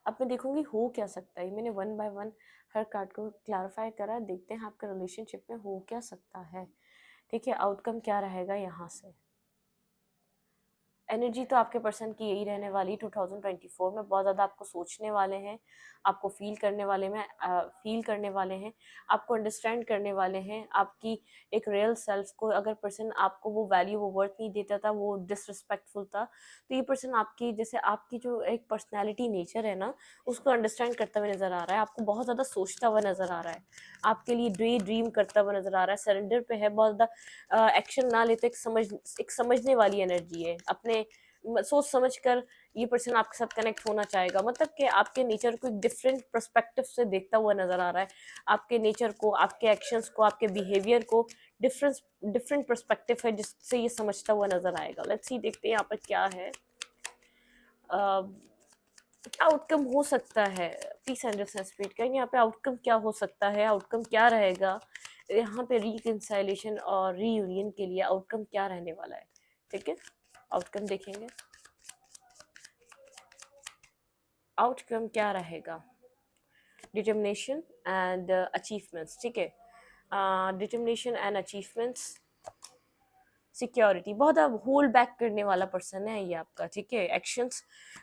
अब मैं देखूंगी हो क्या सकता है, मैंने one by one her card को क्लैरिफाई करा, देखते हैं आपका रिलेशनशिप में हो क्या सकता है, ठीक है, आउटकम क्या रहेगा यहाँ से। एनर्जी तो आपके पर्सन की यही रहने वाली 2024 में। बहुत ज़्यादा आपको सोचने वाले हैं, आपको फील करने वाले हैं, आपको अंडरस्टैंड करने वाले हैं आपकी एक रियल सेल्फ को। अगर पर्सन आपको वो वैल्यू, वो वर्थ नहीं देता था, वो डिसरिस्पेक्टफुल था, तो ये पर्सन आपकी, जैसे आपकी जो एक पर्सनैलिटी नेचर है ना, उसको अंडरस्टैंड करता हुआ नज़र आ रहा है। आपको बहुत ज़्यादा सोचता हुआ नज़र आ रहा है, आपके लिए ड्रीम करता हुआ नज़र आ रहा है, सरेंडर पे है, बहुत ज़्यादा एक्शन ना ले तो एक समझने वाली एनर्जी है। अपने सोच समझ कर ये पर्सन आपके साथ कनेक्ट होना चाहेगा, मतलब कि आपके नेचर को एक डिफरेंट पर्सपेक्टिव से देखता हुआ नज़र आ रहा है। आपके नेचर को, आपके एक्शंस को, आपके बिहेवियर को डिफरेंट डिफरेंट पर्सपेक्टिव है जिससे ये समझता हुआ नज़र आएगा। लेट्स सी, देखते हैं यहाँ पर क्या है, क्या आउटकम हो सकता है। प्लीज अंडरस्टैंड स्पीड का यहाँ पे आउटकम क्या हो सकता है, आउटकम क्या रहेगा यहाँ पे रिकंसाइलेशन और रीयूनियन के लिए आउटकम क्या रहने वाला है। ठीक है, आउटकम देखेंगे, आउटकम क्या रहेगा। डिटर्मिनेशन एंड अचीवमेंट्स, ठीक है, डिटर्मिनेशन एंड अचीवमेंट्स, सिक्योरिटी। बहुत अब होल्ड बैक करने वाला पर्सन है ये आपका, ठीक है। एक्शंस,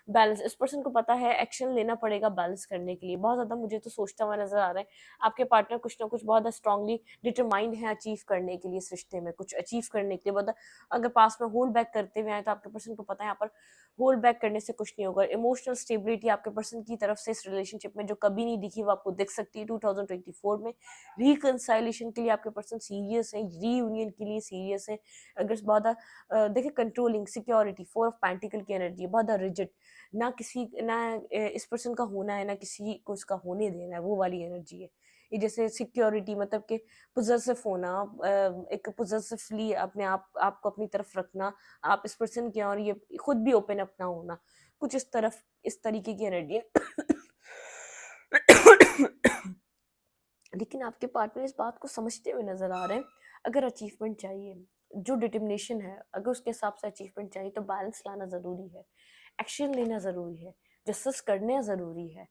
बैलेंस, इस पर्सन को पता है एक्शन लेना पड़ेगा बैलेंस करने के लिए। बहुत ज़्यादा मुझे तो सोचता हुआ नजर आ रहा है। आपके पार्टनर कुछ ना कुछ बहुत ज़्यादा स्ट्रांगली डिटरमाइंड है अचीव करने के लिए, इस रिश्ते में कुछ अचीव करने के लिए। बहुत अगर पास में होल्ड बैक करते हुए आए तो आपके पर्सन को पता है यहाँ पर होल्ड बैक करने से कुछ नहीं होगा। इमोशनल स्टेबिलिटी आपके पर्सन की तरफ से इस रिलेशनशिप में जो कभी नहीं दिखी, वो आपको दिख सकती है 2024 में। रिकंसाइलेशन के लिए आपके पर्सन सीरियस है, रीयूनियन के लिए सीरियस है। अगर बहुत देखिए, controlling, security, four of pentacle की एनर्जी है, बहुत रिजिड, ना किसी ना इस पर्सन का होना है, ना किसी को इसका होने देना है, वो वाली एनर्जी है ये। जैसे सिक्योरिटी मतलब कि पोजेसिव होना, एक पोजेसिवली अपने आपको अपनी तरफ रखना, आप इस पर्सन के और ये खुद भी ओपन अप ना होना, कुछ इस तरीके की एनर्जी है। लेकिन आपके पार्टनर इस बात को समझते हुए नजर आ रहे हैं। अगर अचीवमेंट चाहिए, जो डिटर्मिनेशन है, अगर उसके हिसाब से अचीवमेंट चाहिए तो बैलेंस लाना ज़रूरी है, एक्शन लेना ज़रूरी है, जस्टिस करना ज़रूरी है।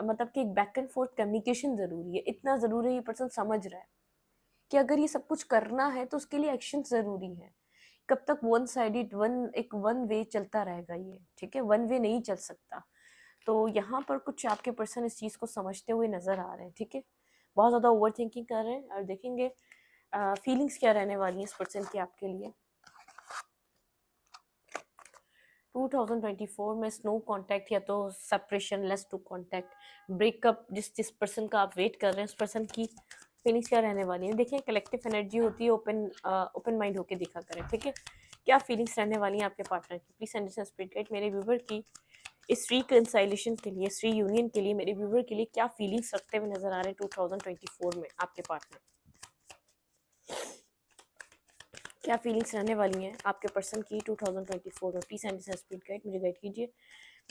मतलब कि एक बैक एंड फोर्थ कम्युनिकेशन ज़रूरी है। इतना ज़रूरी है, ये पर्सन समझ रहा है कि अगर ये सब कुछ करना है तो उसके लिए एक्शन ज़रूरी है। कब तक वन साइडेड, वन वे चलता रहेगा ये, ठीक है, वन वे नहीं चल सकता। तो यहाँ पर कुछ आपके पर्सन इस चीज़ को समझते हुए नज़र आ रहे हैं, ठीक है। बहुत ज़्यादा ओवर थिंकिंग कर रहे हैं, और देखेंगे फीलिंग्स क्या रहने वाली हैं इस पर्सन की आपके लिए। 2024 में स्नो कांटेक्ट या तो separation, less to contact, breakup, जिस पर्सन का आप वेट कर रहे हैं उस पर्सन की फीलिंग्स क्या रहने वाली है। देखिए, कलेक्टिव एनर्जी होती है, ओपन माइंड होके देखा करें, ठीक है। क्या फीलिंग्स रहने वाली हैं आपके पार्टनर की। प्लीज अंडरस्टैंड स्पिरिट गाइड मेरे व्यूवर की इस रिकंसाइलेशन के लिए, इस रीयूनियन के लिए, मेरे व्यूवर के लिए क्या फीलिंग्स रखते हुए नजर आ रहे हैं 2024 में आपके पार्टनर। क्या फीलिंग्स रहने वाली हैं आपके पर्सन की 2024 में। प्लीज एंड स्पिरिट गाइड मुझे गाइड कीजिए।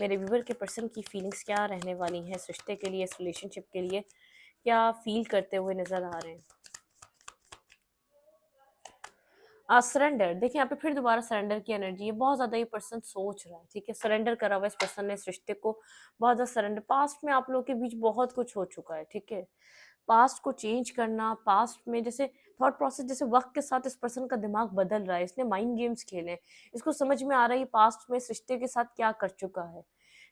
मेरे व्यूवर के पर्सन की फीलिंग्स क्या रहने वाली हैं इस रिश्ते के लिए, इस रिलेशनशिप के लिए, क्या फील करते हुए नजर आ रहे हैं। सरेंडर, देखिए यहाँ पे फिर दोबारा सरेंडर की एनर्जी है। बहुत ज़्यादा ये पर्सन सोच रहा है, ठीक है, सरेंडर करा हुआ इस पर्सन ने इस रिश्ते को, बहुत ज़्यादा सरेंडर। पास्ट में आप लोगों के बीच बहुत कुछ हो चुका है, ठीक है। पास्ट को चेंज करना, पास्ट में जैसे थॉट प्रोसेस, जैसे वक्त के साथ इस पर्सन का दिमाग बदल रहा है, इसने माइंड गेम्स खेले हैं, इसको समझ में आ रहा है ये पास्ट में इस रिश्ते के साथ क्या कर चुका है,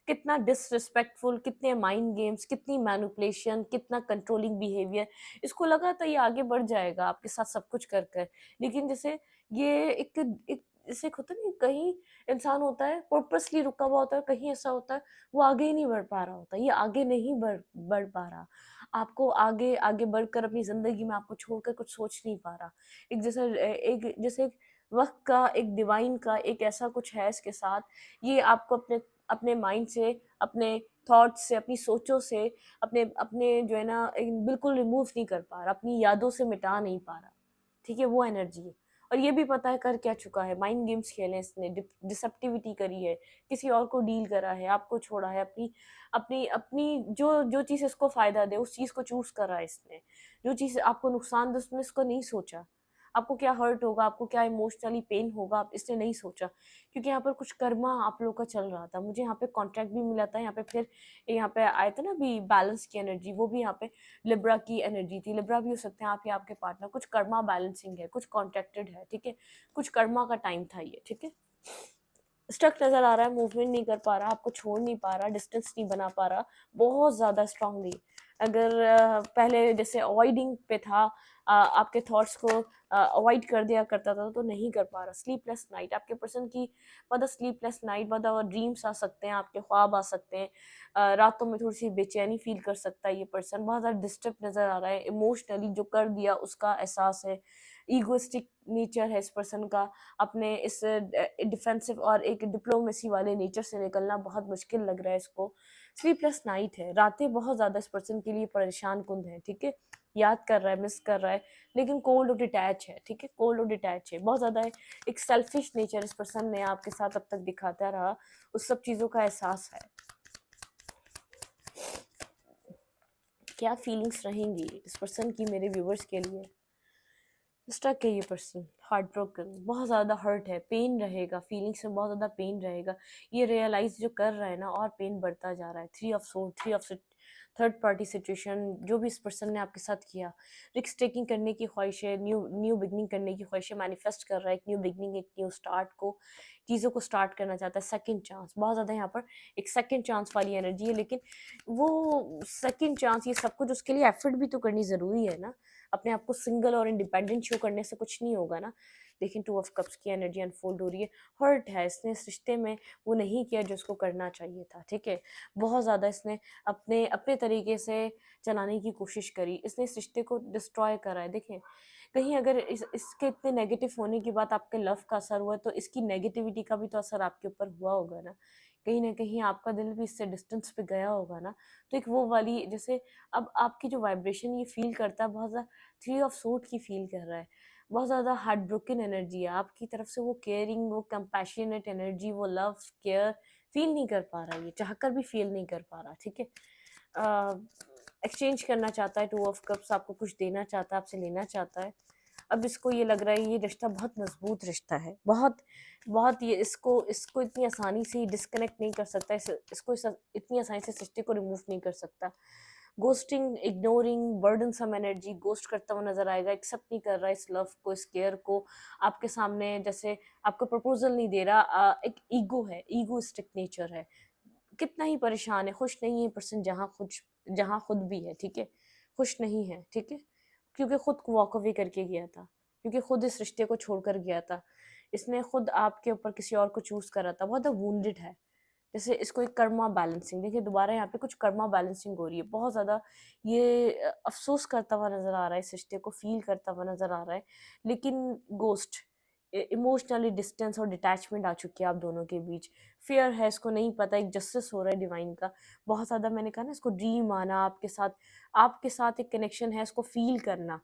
कितना डिसरिस्पेक्टफुल, कितने माइंड गेम्स, कितनी मैनिपुलेशन, कितना कंट्रोलिंग बिहेवियर। इसको लगा था ये आगे बढ़ जाएगा आपके साथ सब कुछ कर कर, लेकिन जैसे ये एक जैसे एक होता नहीं, कहीं इंसान होता है पर्पसली रुका हुआ होता है, कहीं ऐसा होता है वो आगे ही नहीं बढ़ पा रहा होता, ये आगे नहीं बढ़ पा रहा, आपको आगे आगे बढ़कर अपनी जिंदगी में आपको छोड़कर कुछ सोच नहीं पा रहा। एक जैसे एक वक्त का, एक डिवाइन का एक ऐसा कुछ है इसके साथ। ये आपको अपने अपने माइंड से, अपने थॉट्स से, अपनी सोचों से, अपने अपने जो है ना बिल्कुल रिमूव नहीं कर पा रहा, अपनी यादों से मिटा नहीं पा रहा, ठीक है, वो एनर्जी है। और ये भी पता है कर क्या चुका है, माइंड गेम्स खेले इसने, डिसेप्टिविटी करी है, किसी और को डील करा है, आपको छोड़ा है, अपनी अपनी अपनी जो जो चीज़ इसको फायदा दे उस चीज़ को चूज करा है इसने, जो चीज़ आपको नुकसान दे उसने इसको नहीं सोचा, आपको क्या हर्ट होगा, आपको क्या इमोशनली पेन होगा, आप इसने नहीं सोचा। क्योंकि यहाँ पर कुछ कर्मा आप लोग का चल रहा था, मुझे यहाँ पे कॉन्ट्रैक्ट भी मिला था, यहाँ पे फिर यहाँ पे आया था ना अभी बैलेंस की एनर्जी, वो भी यहाँ पे लिब्रा की एनर्जी थी। लिब्रा भी हो सकते हैं आप या आपके पार्टनर, कुछ कर्मा बैलेंसिंग है, कुछ कॉन्ट्रैक्टेड है, ठीक है, कुछ कर्मा का टाइम था ये, ठीक है। स्टक नज़र आ रहा है, मूवमेंट नहीं कर पा रहा, आपको छोड़ नहीं पा रहा, डिस्टेंस नहीं बना पा रहा, बहुत ज़्यादा स्ट्रांगली। अगर पहले जैसे अवॉइडिंग पे था, आपके थॉट्स को अवॉइड कर दिया करता था, तो नहीं कर पा रहा। स्लीपलेस नाइट, आपके पर्सन की मतलब स्लीपलेस नाइट मतलब ड्रीम्स आ सकते हैं, आपके ख्वाब आ सकते हैं, रातों में थोड़ी-सी बेचैनी फ़ील कर सकता है ये पर्सन, बहुत ज़्यादा डिस्टर्ब नज़र आ रहा है, इमोशनली जो कर दिया उसका एहसास है, ईगोइस्टिक नेचर है इस पर्सन का, अपने इस डिफेंसिव और एक डिप्लोमेसी वाले नेचर से निकलना बहुत मुश्किल लग रहा है इसको। स्लीपलेस नाइट है, रातें बहुत ज़्यादा इस पर्सन के लिए परेशान कुन है, ठीक है? याद कर रहा है, मिस कर रहा है, लेकिन कोल्ड और डिटैच है, ठीक है? कोल्ड और डिटैच है, बहुत ज़्यादा एक सेल्फिश नेचर इस पर्सन ने आपके साथ अब तक दिखाता रहा, उस सब चीज़ों का एहसास है। क्या फीलिंग्स रहेंगी इस पर्सन की मेरे व्यूवर्स के लिए? स्टक है ये पर्सन, हार्ट ब्रोकन, बहुत ज़्यादा हर्ट है, पेन रहेगा, फीलिंग्स में बहुत ज़्यादा पेन रहेगा, ये रियलाइज़ जो कर रहा है ना, और पेन बढ़ता जा रहा है। Three of third party situation जो भी इस पर्सन ने आपके साथ किया, रिस्क टेकिंग करने की ख्वाहिश है, न्यू न्यू बिगनिंग करने की ख्वाहिश है, मैनिफेस्ट कर रहा है एक न्यू बिगनिंग, एक न्यू स्टार्ट को, चीज़ों को स्टार्ट करना चाहता है, सेकंड चांस, बहुत ज़्यादा यहाँ पर एक सेकंड चांस वाली एनर्जी है, लेकिन वो सेकंड चांस ये सब कुछ उसके लिए एफर्ट भी तो करनी ज़रूरी है ना। अपने आप को सिंगल और इंडिपेंडेंट शो करने से कुछ नहीं होगा ना। लेकिन टू ऑफ कप्स की एनर्जी अनफोल्ड हो रही है, हर्ट है, इसने इस रिश्ते में वो नहीं किया जो उसको करना चाहिए था, ठीक है? बहुत ज़्यादा इसने अपने अपने तरीके से चलाने की कोशिश करी, इसने इस रिश्ते को डिस्ट्रॉय करा है। देखें, कहीं अगर इसके इतने नेगेटिव होने की बात आपके लव का असर हुआ है, तो इसकी नेगेटिविटी का भी तो असर आपके ऊपर हुआ होगा ना। कहीं न कहीं आपका दिल भी इससे डिस्टेंस पे गया होगा ना। तो एक वो वाली जैसे अब आपकी जो वाइब्रेशन ये फ़ील करता है, बहुत ज़्यादा थ्री ऑफ सूट की फ़ील कर रहा है। बहुत ज़्यादा हार्ट ब्रोकन एनर्जी है, आपकी तरफ से वो केयरिंग, वो कंपैशनेट एनर्जी, वो लव, केयर फ़ील नहीं कर पा रहा, ये चाहकर भी फ़ील नहीं कर पा रहा, ठीक है? एक्सचेंज करना चाहता है, टू ऑफ कप्स, आपको कुछ देना चाहता है, आपसे लेना चाहता है। अब इसको ये लग रहा है ये रिश्ता बहुत मज़बूत रिश्ता है, बहुत बहुत ये इसको इसको इतनी आसानी से डिस्कनेक्ट नहीं कर सकता, इसको इतनी आसानी से इस रिश्ते को रिमूव नहीं कर सकता। Ghosting, ignoring, burdensome energy, ghost करता हुआ नज़र आएगा, एक्सेप्ट नहीं कर रहा है इस लव को, इस केयर को, आपके सामने जैसे आपको प्रपोज़ल नहीं दे रहा, एक ईगो है, ईगोइस्टिक नेचर है। कितना ही परेशान है, खुश नहीं है पर्सन, जहाँ खुद भी है, ठीक है? खुश नहीं है, ठीक है? क्योंकि खुद को वॉक अवे करके गया था, क्योंकि खुद इस रिश्ते को छोड़कर गया था। इसने खुद आपके ऊपर किसी और को चूज़ करा था, बहुत वुंडेड है। जैसे इसको एक कर्मा बैलेंसिंग, देखिए दोबारा यहाँ पे कुछ कर्मा बैलेंसिंग हो रही है, बहुत ज़्यादा ये अफ़सोस करता हुआ नज़र आ रहा है, इस रिश्ते को फ़ील करता हुआ नज़र आ रहा है, लेकिन घोस्ट इमोशनली डिस्टेंस और डिटैचमेंट आ चुकी है आप दोनों के बीच। फ़ियर है, इसको नहीं पता, एक जस्टिस हो रहा है डिवाइन का। बहुत ज़्यादा मैंने कहा ना, इसको ड्रीम आना आपके साथ एक कनेक्शन है, इसको फ़ील करना।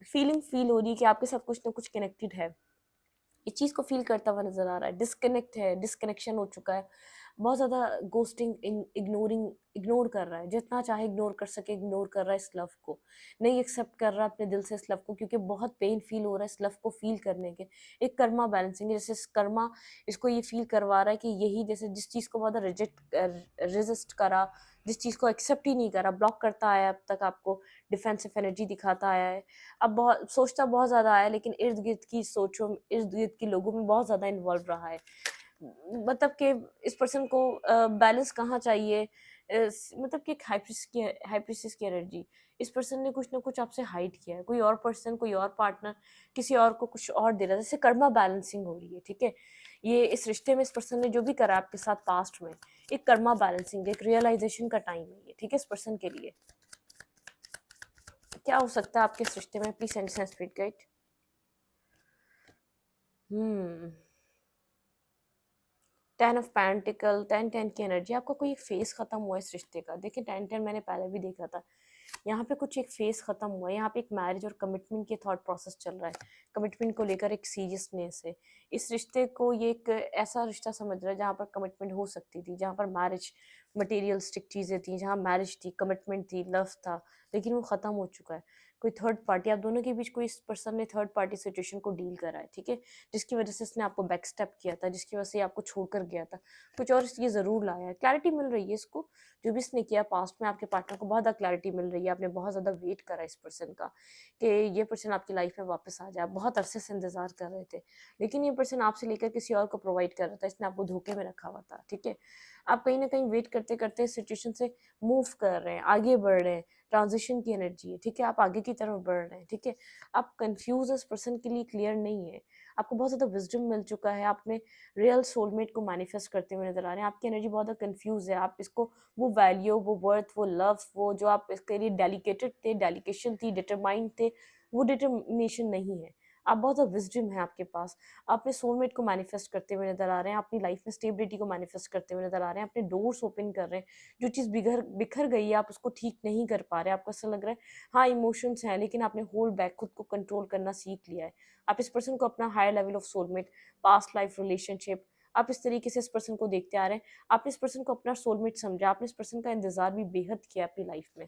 फीलिंग फ़ील हो रही है कि आपके साथ कुछ ना कुछ कनेक्टेड है। इस चीज़ को फ़ील करता हुआ नज़र आ रहा है, डिस्कनेक्ट है, डिस्कनेक्शन हो चुका है। बहुत ज़्यादा घोस्टिंग, इग्नोरिंग, इग्नोर कर रहा है, जितना चाहे इग्नोर कर सके इग्नोर कर रहा है इस लव को। नहीं एक्सेप्ट कर रहा अपने दिल से इस लव को, क्योंकि बहुत पेन फ़ील हो रहा है इस लव को फ़ील करने के। एक कर्मा बैलेंसिंग है, जैसे इस कर्मा इसको ये फ़ील करवा रहा है कि यही जैसे जिस चीज़ को बहुत रेज़िस्ट करा, जिस चीज़ को एक्सेप्ट ही नहीं करा, ब्लॉक करता आया अब तक आपको, डिफेंसिव एनर्जी दिखाता आया है। अब बहुत सोचता बहुत ज़्यादा है, लेकिन इर्द-गिर्द की सोचों, इर्द-गिर्द के लोगों में बहुत ज़्यादा इन्वॉल्व रहा है। मतलब कि इस पर्सन को बैलेंस कहाँ चाहिए, मतलब कि एक हाइप्रिस्टिस की एनर्जी। इस पर्सन ने कुछ ना कुछ आपसे हाइड किया है। कोई और पर्सन, कोई और पार्टनर किसी और को कुछ और दे रहा है। जैसे कर्मा बैलेंसिंग हो रही है, ठीक है? ये इस रिश्ते में इस पर्सन ने जो भी करा आपके साथ पास्ट में, एक कर्मा बैलेंसिंग, एक रियलाइज़ेशन का टाइम है ये, ठीक है? इस पर्सन के लिए। क्या हो सकता है आपके इस रिश्ते में? Please send spirit guide. Hmm. 10 of pentacle, 10-10 की एनर्जी, आपका कोई एक फ़ेज़ ख़त्म हुआ है इस रिश्ते का। देखिए 10-10 मैंने पहले भी देखा था। यहाँ पे कुछ एक फ़ेज़ ख़त्म हुआ है, यहाँ पे एक मैरिज और कमिटमेंट के थॉट प्रोसेस चल रहा है। कमिटमेंट को लेकर एक सीरियसनेस है। इस रिश्ते को ये एक ऐसा रिश्ता समझ रहा है जहाँ पर कमिटमेंट हो सकती थी, जहाँ पर मैरिज, मटेरियलिस्टिक चीज़ें थी, जहाँ मैरिज थी, कमिटमेंट थी, लव था, लेकिन वो ख़त्म हो चुका है। कोई थर्ड पार्टी, आप दोनों के बीच कोई इस पर्सन ने थर्ड पार्टी सिचुएशन को डील करा है, ठीक है? जिसकी वजह से इसने आपको बैक स्टेप किया था, जिसकी वजह से ये आपको छोड़कर गया था। कुछ और ये ज़रूर लाया है, क्लैरिटी मिल रही है इसको, जो भी इसने किया पास्ट में आपके पार्टनर को बहुत ज़्यादा क्लैरिटी मिल रही है। आपने बहुत ज़्यादा वेट करा इस पर्सन का कि ये पर्सन आपकी लाइफ में वापस आ जाए। आप बहुत अरसे से इंतज़ार कर रहे थे, लेकिन ये पर्सन आपसे लेकर किसी और को प्रोवाइड कर रहा था, इसने आपको धोखे में रखा हुआ था, ठीक है? आप कहीं न कहीं वेट करते-करते इस सिचुएशन से मूव कर रहे हैं, आगे बढ़ रहे हैं, ट्रांज़िशन की एनर्जी है, ठीक है? आप आगे की तरफ बढ़ रहे हैं, ठीक है? आप कन्फ्यूज़ इस पर्सन के लिए क्लियर नहीं है। आपको बहुत ज़्यादा विज़डम मिल चुका है, आपने रियल सोलमेट को मैनिफेस्ट करते हुए नज़र आ रहे हैं। आपकी एनर्जी बहुत ज़्यादा कन्फ्यूज़ है, आप इसको वो वैल्यू, वो वर्थ, वो लव, वो जो आप इसके लिए डेडिकेटेड थे, डेडिकेशन थी, डिटरमाइंड थे, वो डिटर्मिनेशन नहीं है। आप बहुत ज़्यादा विज़डम है आपके पास। अपने सोलमेट को मैनिफेस्ट करते हुए नज़र आ रहे हैं, अपनी लाइफ में स्टेबिलिटी को मैनिफेस्ट करते हुए नज़र आ रहे हैं, अपने डोर्स ओपन कर रहे हैं। जो चीज़ बिखर गई है, आप उसको ठीक नहीं कर पा रहे हैं, आपको ऐसा लग रहा है हाँ, इमोशंस हैं, लेकिन आपने होल्ड बैक, खुद को कंट्रोल करना सीख लिया है। आप इस पर्सन को अपना higher level of soulmate, past life relationship, आप इस तरीके से इस पर्सन को देखते आ रहे हैं। आपने इस पर्सन को अपना सोलमेट समझा, आपने इस पर्सन का इंतज़ार भी बेहद किया अपनी लाइफ में।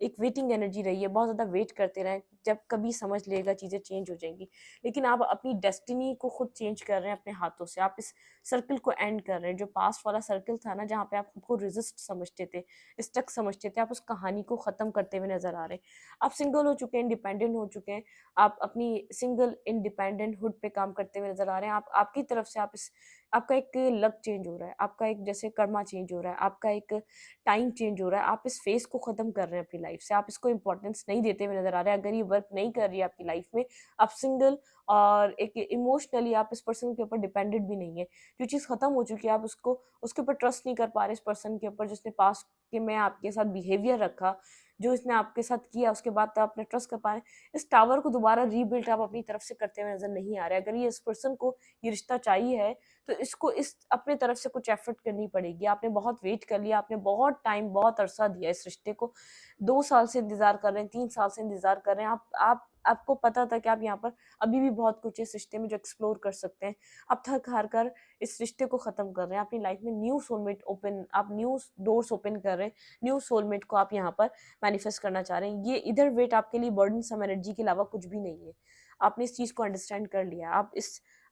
एक वेटिंग एनर्जी रही है, बहुत ज़्यादा वेट करते रहें, जब कभी समझ लेगा चीज़ें चेंज हो जाएँगी। लेकिन आप अपनी डेस्टिनी को खुद चेंज कर रहे हैं अपने हाथों से। आप इस सर्कल को एंड कर रहे हैं, जो पास्ट वाला सर्कल था ना, जहाँ पे आप खुद को रेज़िस्ट समझते थे, स्टक समझते थे, आप उस कहानी को ख़त्म करते हुए नज़र आ रहे हैं। आप सिंगल हो चुके हैं, इंडिपेंडेंट हो चुके हैं, आप अपनी सिंगल इंडिपेंडेंट हुड पे काम करते हुए नज़र आ रहे हैं। आप आपकी तरफ से आप इस आपका एक लक चेंज हो रहा है, आपका एक जैसे कर्मा चेंज हो रहा है, आपका एक टाइम चेंज हो रहा है। आप इस फ़ेज़ को ख़त्म कर रहे हैं अपनी लाइफ़ से, आप इसको इम्पोर्टेंस नहीं देते हुए नज़र आ रहे हैं। अगर ये वर्क नहीं कर रही है आपकी लाइफ़ में, आप सिंगल और एक इमोशनली आप इस पर्सन के ऊपर डिपेंडेंट भी नहीं है। जो चीज़ ख़त्म हो चुकी है, आप उसको उसके ऊपर ट्रस्ट नहीं कर पा रहे इस पर्सन के ऊपर जिसने पास्ट के में आपके साथ बिहेवियर रखा, जो इसने आपके साथ किया उसके बाद तो आपने ट्रस्ट कर पा रहे हैं। इस टावर को दोबारा रीबिल्ड आप अपनी तरफ से करते हुए नज़र नहीं आ रहे। अगर ये इस पर्सन को ये रिश्ता चाहिए है, तो इसको इस अपने तरफ से कुछ एफ़र्ट करनी पड़ेगी। आपने बहुत वेट कर लिया, आपने बहुत टाइम, बहुत अरसा दिया इस रिश्ते को। 2 साल से इंतज़ार कर रहे हैं, 3 साल से इंतज़ार कर रहे हैं। आपको पता था कि आप यहाँ पर अभी भी बहुत कुछ है इस रिश्ते में जो एक्सप्लोर कर सकते हैं। आप थक-हार कर इस रिश्ते को ख़त्म कर रहे हैं। अपनी लाइफ़ में न्यू सोलमेट ओपन आप न्यू डोर्स ओपन कर रहे हैं। न्यू सोलमेट को आप यहाँ पर मैनिफेस्ट करना चाह रहे हैं। ये इधर वेट आपके लिए बर्डनसम एनर्जी के अलावा कुछ भी नहीं है। आपने इस चीज़ को अंडरस्टैंड कर लिया।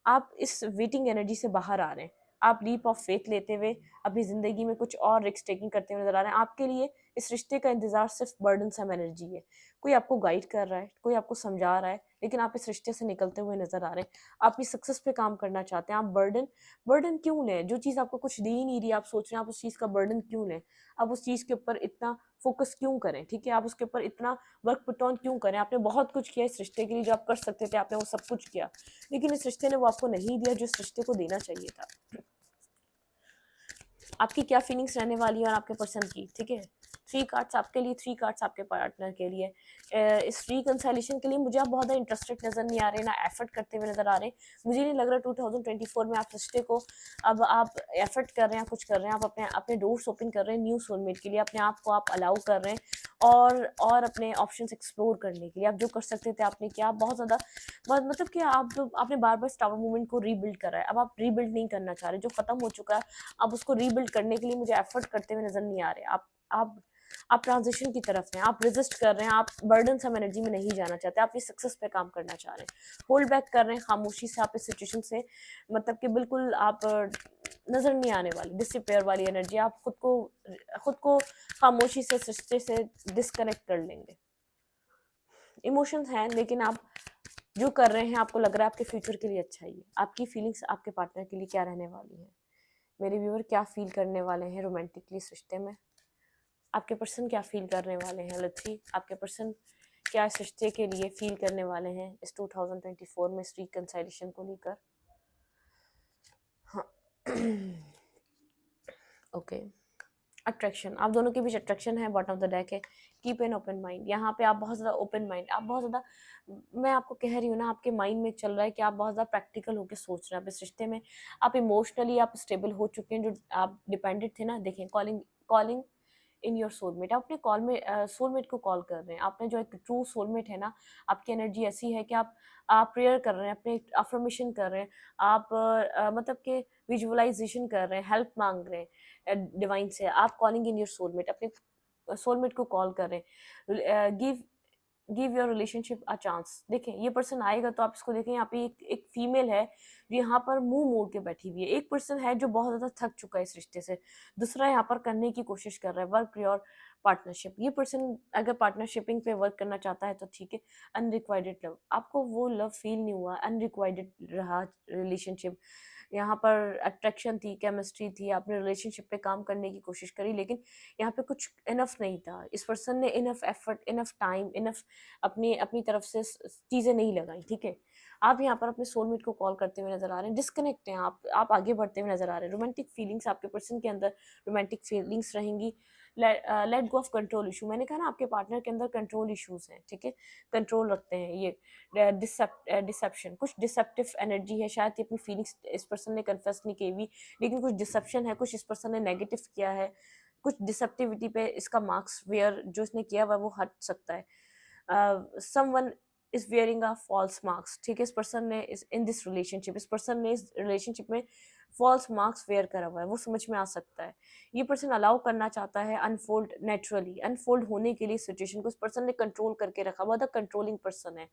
आप इस वेटिंग एनर्जी से बाहर आ रहे हैं। आप लीप ऑफ फेथ लेते हुए अपनी ज़िंदगी में कुछ और रिस्क टेकिंग करते हुए नज़र आ रहे हैं। आपके लिए इस रिश्ते का इंतज़ार सिर्फ़ बर्डनसम एनर्जी है। कोई आपको गाइड कर रहा है, कोई आपको समझा रहा है, लेकिन आप इस रिश्ते से निकलते हुए नज़र आ रहे हैं। आप अपनी सक्सेस पे काम करना चाहते हैं। आप बर्डन क्यों लें? जो चीज़ आपको कुछ दे ही नहीं रही, आप सोच रहे हैं आप उस चीज़ का बर्डन क्यों लें? आप उस चीज़ के ऊपर इतना फ़ोकस क्यों करें? ठीक है? आप उसके ऊपर इतना वर्क पुट ऑन क्यों करें? आपने बहुत कुछ किया इस रिश्ते के लिए, जो आप कर सकते थे, आपने वो सब कुछ किया। लेकिन इस रिश्ते ने वो आपको नहीं दिया जो इस रिश्ते को देना चाहिए था। आपकी क्या फीलिंग्स रहने वाली है और आपके पर्सन की, ठीक है? 3 कार्ड्स आपके लिए, 3 कार्ड्स आपके पार्टनर के लिए। इस रिकंसिलिएशन के लिए मुझे आप बहुत ज़्यादा इंटरेस्टेड नज़र नहीं आ रहे, ना एफर्ट करते हुए नज़र आ रहे। मुझे नहीं लग रहा 2024 में आप रिश्ते को अब आप एफर्ट कर रहे हैं, कुछ कर रहे हैं, आप अपने अपने डोर्स ओपन कर रहे हैं न्यू सोलमेट के लिए, अपने आप को आप अलाउ कर रहे हैं और अपने ऑप्शंस एक्सप्लोर करने के लिए। आप जो कर सकते थे आपने किया, बहुत ज़्यादा मतलब कि आपने बार-बार इस टावर मूवमेंट को रीबिल्ड करा है। अब आप रीबिल्ड नहीं करना चाह रहे, जो खत्म हो चुका है अब उसको रीबिल्ड करने के लिए मुझे एफर्ट करते हुए नज़र नहीं आ रहे। आप ट्रांज़िशन की तरफ हैं, आप रेज़िस्ट कर रहे हैं, आप बर्डनसम एनर्जी में नहीं जाना चाहते, आप अपनी सक्सेस पे काम करना चाह रहे हैं। होल्ड बैक कर रहे हैं खामोशी से, आप इस सिचुएशन से मतलब कि बिल्कुल आप नज़र नहीं आने वाली, डिसअपियर वाली एनर्जी, आप खुद को खामोशी से इस रिश्ते से डिस्कनेक्ट कर लेंगे। इमोशंस हैं, लेकिन आप जो कर रहे हैं आपको लग रहा है आपके फ्यूचर के लिए अच्छा ही है। आपकी फीलिंग्स आपके पार्टनर के लिए क्या रहने वाली है? मेरे व्यूअर क्या फ़ील करने वाले हैं रोमांटिकली इस रिश्ते में? आपके पर्सन क्या फ़ील करने वाले हैं? लेट्स सी आपके पर्सन क्या इस रिश्ते के लिए फ़ील करने वाले हैं इस 2024 में इस रिकंसिलिएशन को लेकर? हाँ। ओके। अट्रैक्शन, आप दोनों के बीच अट्रैक्शन है, बॉटम ऑफ द डेक है। कीप एन ओपन माइंड, यहाँ पे आप बहुत ज़्यादा ओपन माइंड, आप बहुत ज़्यादा मैं आपको कह रही हूँ ना, आपके माइंड में चल रहा है कि आप बहुत ज़्यादा प्रैक्टिकल होके सोच रहे हैं। आप इस रिश्ते में आप इमोशनली आप स्टेबल हो चुके हैं, जो आप डिपेंडेंट थे ना, देखें calling calling in your soulmate, आप अपने कॉल में सोलमेट को कॉल कर रहे हैं। आपने जो एक ट्रू सोलमेट है ना, आपकी एनर्जी ऐसी है कि आप प्रेयर कर रहे हैं, अपने अफर्मेशन कर रहे हैं, आप मतलब कि विजुअलाइजेशन कर रहे हैं, हेल्प मांग रहे हैं डिवाइन से, आप कॉलिंग इन योर सोलमेट, अपने सोलमेट को कॉल कर रहे हैं, give your relationship a chance. देखें ये पर्सन आएगा तो आप इसको देखें, यहाँ पे एक फीमेल है जो यहाँ पर मुंह मोड़ के बैठी हुई है, एक पर्सन है जो बहुत ज्यादा थक चुका है इस रिश्ते से, दूसरा यहाँ पर करने की कोशिश कर रहा है, वर्क योर पार्टनरशिप। ये पर्सन अगर पार्टनरशिपिंग पे वर्क करना चाहता है तो ठीक है। अनरिक्वाइटेड लव, आपको वो लव फील नहीं हुआ, अनरिक्वाइटेड रहा रिलेशनशिप, यहाँ पर अट्रैक्शन थी, केमिस्ट्री थी, आपने रिलेशनशिप पे काम करने की कोशिश करी, लेकिन यहाँ पे कुछ इनफ नहीं था, इस पर्सन ने enough effort, enough time, enough अपनी अपनी तरफ से चीज़ें नहीं लगाई, ठीक है। आप यहाँ पर अपने सोलमेट को कॉल करते हुए नजर आ रहे हैं, डिस्कनेक्ट हैं आप आगे बढ़ते हुए नजर आ रहे हैं, रोमांटिक फीलिंग्स आपके पर्सन के अंदर, रोमांटिक फीलिंग्स रहेंगी। Let go of control issue, मैंने कहा ना आपके पार्टनर के अंदर कंट्रोल इशूज हैं, ठीक है, कंट्रोल रखते हैं ये, डिसेप्शन, कुछ डिसेप्टिव एनर्जी है, शायद ये अपनी फीलिंग्स इस पर्सन ने कन्फेस नहीं की हुई, लेकिन कुछ डिसेप्शन है, कुछ इस पर्सन ने नेगेटिव किया है, कुछ डिसेप्टिविटी पे इसका मार्क्स वेयर जो इसने किया हुआ वो हट सकता है। Someone is wearing a false marks, ठीक है, इस पर्सन ने इन दिस रिलेशनशिप, इस पर्सन ने इस रिलेशनशिप में फॉल्स मार्क्स वेयर करा हुआ है, वो समझ में आ सकता है। ये पर्सन अलाउ करना चाहता है अनफोल्ड, नेचुरली अनफोल्ड होने के लिए सिचुएशन को, इस पर्सन ने कंट्रोल करके रखा, बहुत कंट्रोलिंग पर्सन है,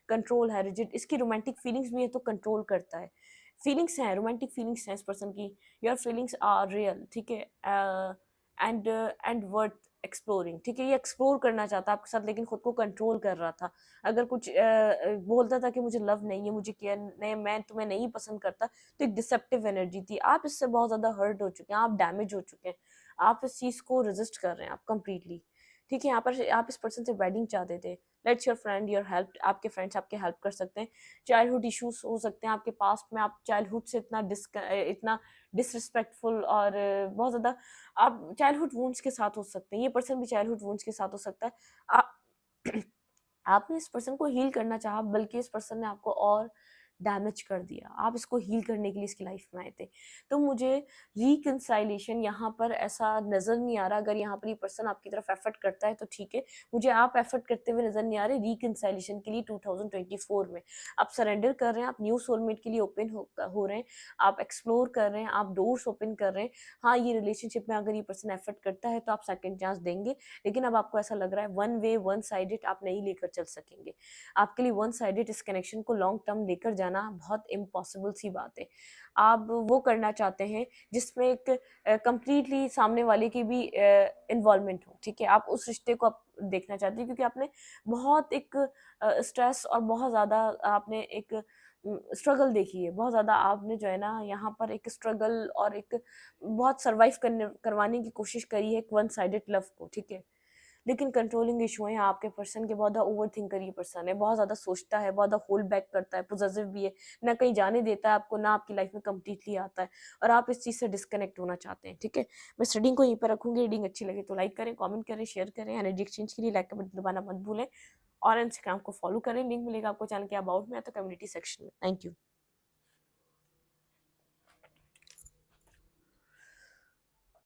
कंट्रोल है, रिजिड, इसकी रोमांटिक फीलिंग्स भी है तो कंट्रोल करता है, फीलिंग्स हैं, रोमांटिक फीलिंग्स हैं इस पर्सन की, योर फीलिंग्स आर रियल, ठीक है, एंड वर्थ एक्सप्लोरिंग, ठीक है, ये एक्सप्लोर करना चाहता आपके साथ, लेकिन खुद को कंट्रोल कर रहा था। अगर कुछ बोलता था कि मुझे लव नहीं है, मुझे केयर नहीं, मैं तुम्हें नहीं पसंद करता, तो एक डिसेप्टिव एनर्जी थी, आप इससे बहुत ज्यादा हर्ट हो चुके हैं, आप डैमेज हो चुके हैं, आप इस चीज को रेजिस्ट कर रहे हैं आप कंप्लीटली, ठीक है। यहाँ पर आप इस पर्सन से वेडिंग चाहते थे, let's your friend your help, आपके फ्रेंड्स आपके हेल्प कर सकते हैं, चाइल्डहुड इश्यूज हो सकते हैं आपके पास्ट में, आप चाइल्डहुड से इतना डिसरिस्पेक्टफुल और बहुत ज़्यादा आप चाइल्डहुड वुंड्स के साथ हो सकते हैं, ये पर्सन भी चाइल्डहुड वुंड्स के साथ हो सकता है। आप आपने इस पर्सन को हील करना चाहा, बल्कि इस पर्सन ने आपको और डैमेज कर दिया, आप इसको हील करने के लिए इसकी लाइफ में आए थे। तो मुझे रिकंसाइलेशन यहाँ पर ऐसा नज़र नहीं आ रहा, अगर यहाँ पर ये पर्सन आपकी तरफ एफर्ट करता है तो ठीक है, मुझे आप एफर्ट करते हुए नज़र नहीं आ रहे रिकंसाइलेशन के लिए 2024 में। आप सरेंडर कर रहे हैं, आप न्यू सोलमेट के लिए ओपन हो रहे हैं, आप एक्सप्लोर कर रहे हैं, आप डोर्स ओपन कर रहे हैं। हाँ, ये रिलेशनशिप में अगर ये पर्सन एफर्ट करता है तो आप सेकेंड चांस देंगे, लेकिन अब आपको ऐसा लग रहा है वन वे वन साइडेड आप नहीं लेकर चल सकेंगे, आपके लिए वन साइडेड इस कनेक्शन को लॉन्ग टर्म लेकर जाना बहुत इम्पॉसिबल सी बात है। आप वो करना चाहते हैं जिसमें एक कंप्लीटली सामने वाले की भी इन्वॉल्वमेंट हो, ठीक है, आप उस रिश्ते को आप देखना चाहते हैं, क्योंकि आपने बहुत एक स्ट्रेस और बहुत ज़्यादा आपने एक स्ट्रगल देखी है, बहुत ज़्यादा आपने जो है ना यहाँ पर एक स्ट्रगल और एक बहुत सर्वाइव करवाने की कोशिश करी है एक वन साइडेड लव को, ठीक है, लेकिन कंट्रोलिंग इशू है आपके पर्सन के, बहुत ज़्यादा ओवर थिंकर ये पर्सन है, बहुत ज़्यादा सोचता है, बहुत ज़्यादा होल्ड बैक करता है, पोजेसिव भी है, ना कहीं जाने देता है आपको, ना आपकी लाइफ में कम्प्लीटली आता है, और आप इस चीज़ से डिस्कनेक्ट होना चाहते हैं, ठीक है। मैं स्टडिंग को यहीं पर रखूंगी, रीडिंग अच्छी लगे तो लाइक करें, कमेंट करें, शेयर करें, एनर्जी एक्सचेंज के लिए लाइक का बटन दबाना मत भूलें, और इंस्टाग्राम को फॉलो करें, लिंक मिलेगा आपको चैनल के अबाउट में या तो कम्युनिटी सेक्शन में। Thank you.